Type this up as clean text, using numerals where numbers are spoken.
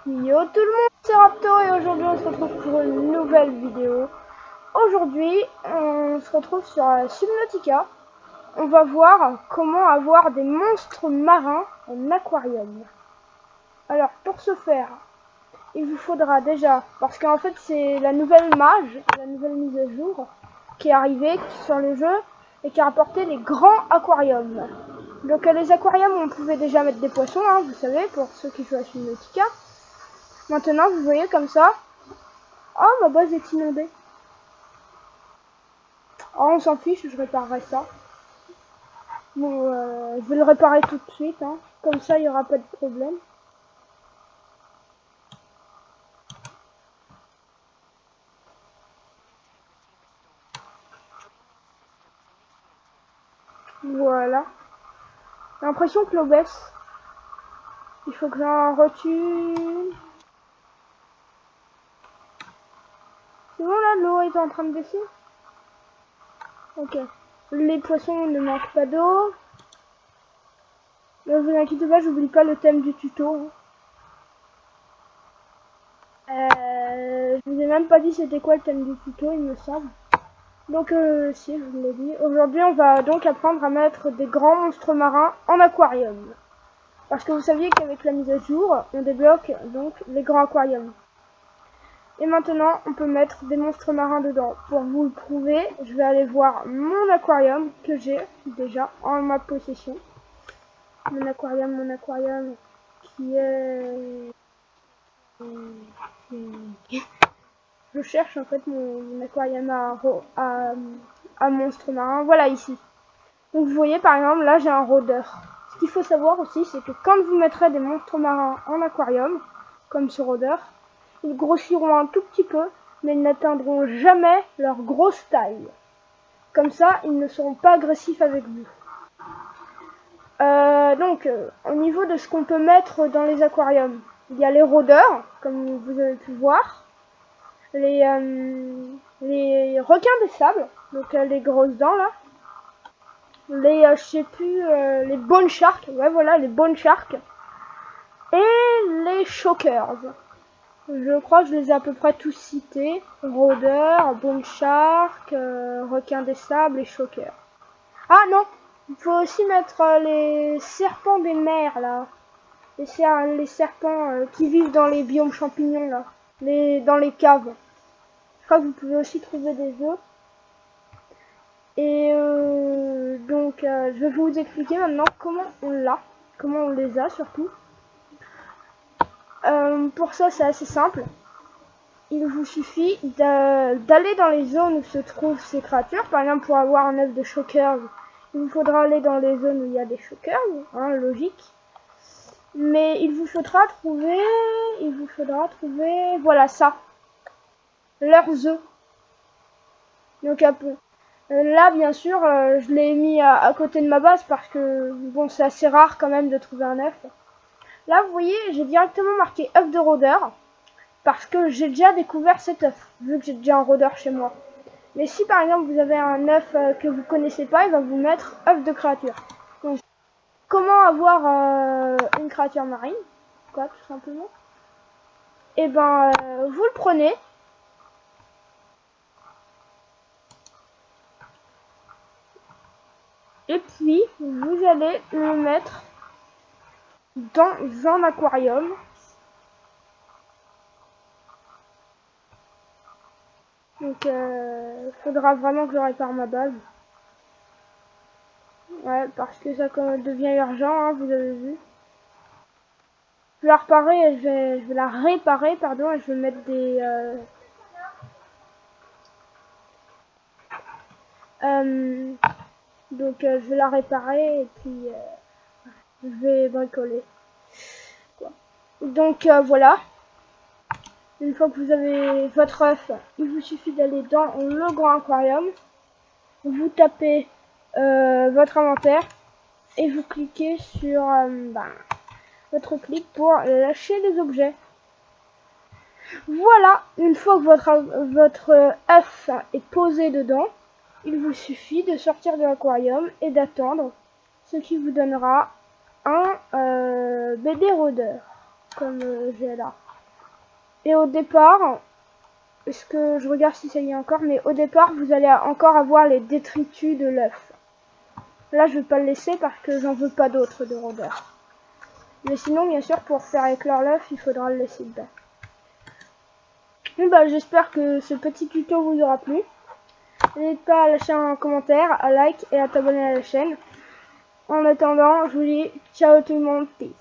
Yo tout le monde, c'est Raptor et aujourd'hui on se retrouve pour une nouvelle vidéo. Aujourd'hui on se retrouve sur Subnautica. On va voir comment avoir des monstres marins en aquarium. Alors pour ce faire, il vous faudra déjà, parce qu'en fait c'est la nouvelle mage, la nouvelle mise à jour qui est arrivée sur le jeu et qui a apporté les grands aquariums. Donc les aquariums on pouvait déjà mettre des poissons, hein, vous savez, pour ceux qui jouent à Subnautica. Maintenant, vous voyez comme ça. Oh, ma base est inondée. Oh, on s'en fiche, je réparerai ça. Bon, je vais le réparer tout de suite. Hein. Comme ça, il n'y aura pas de problème. Voilà. J'ai l'impression que l'eau baisse. Il faut que j'en retue. C'est bon, là, l'eau est en train de baisser. Ok. Les poissons ne manquent pas d'eau. Ne vous inquiétez pas, j'oublie pas le thème du tuto. Je vous ai même pas dit c'était quoi le thème du tuto, il me semble. Donc si, je vous l'ai dit. Aujourd'hui, on va donc apprendre à mettre des grands monstres marins en aquarium. Parce que vous saviez qu'avec la mise à jour, on débloque donc les grands aquariums. Et maintenant, on peut mettre des monstres marins dedans. Pour vous le prouver, je vais aller voir mon aquarium que j'ai déjà en ma possession. Mon aquarium qui est... Je cherche en fait mon aquarium à monstres marins. Voilà ici. Donc vous voyez par exemple là j'ai un rôdeur. Ce qu'il faut savoir aussi c'est que quand vous mettrez des monstres marins en aquarium, comme ce rôdeur, ils grossiront un tout petit peu, mais ils n'atteindront jamais leur grosse taille. Comme ça, ils ne seront pas agressifs avec vous. Au niveau de ce qu'on peut mettre dans les aquariums, il y a les rôdeurs, comme vous avez pu voir, les requins des sables, donc les grosses dents là, les je sais plus, les bone sharks, ouais voilà les bone sharks, et les shockers. Je crois que je les ai à peu près tous cités. Rôdeurs, bone shark, requins des sables et shockers. Ah non, il faut aussi mettre les serpents des mers là. Les serpents qui vivent dans les biomes champignons là, dans les caves. Je crois que vous pouvez aussi trouver des œufs. Et je vais vous expliquer maintenant comment on les a surtout. Pour ça, c'est assez simple. Il vous suffit d'aller dans les zones où se trouvent ces créatures. Par exemple, pour avoir un œuf de shockers, il vous faudra aller dans les zones où il y a des shockers, hein, logique. Mais il vous faudra trouver, voilà ça, leurs œufs. Donc là, bien sûr, je l'ai mis à côté de ma base parce que bon, c'est assez rare quand même de trouver un œuf. Là, vous voyez, j'ai directement marqué œuf de rôdeur parce que j'ai déjà découvert cet œuf, vu que j'ai déjà un rôdeur chez moi. Mais si par exemple vous avez un œuf que vous connaissez pas, il va vous mettre œuf de créature. Donc, comment avoir une créature marine, quoi, tout simplement. Et ben, vous le prenez. Et puis, vous allez le mettre dans un aquarium. Donc, faudra vraiment que je répare ma base. Ouais, parce que ça devient urgent, hein, vous avez vu. Je vais la réparer, je vais la réparer, pardon, et je vais mettre des... je vais la réparer et puis je vais bricoler. Quoi. Donc, voilà. Une fois que vous avez votre œuf, il vous suffit d'aller dans le grand aquarium. Vous tapez votre inventaire et vous cliquez sur votre clic pour lâcher les objets. Voilà, une fois que votre œuf est posé dedans, il vous suffit de sortir de l'aquarium et d'attendre, ce qui vous donnera un bébé rôdeur. comme j'ai là. Et au départ, est-ce que je regarde si ça y est encore, mais au départ vous allez encore avoir les détritus de l'œuf. Là je vais pas le laisser parce que j'en veux pas d'autres de rôdeurs. Mais sinon bien sûr pour faire éclore l'œuf il faudra le laisser dedans. Bon bah j'espère que ce petit tuto vous aura plu. N'hésitez pas à lâcher un commentaire, à like et à t'abonner à la chaîne. En attendant je vous dis ciao tout le monde, peace.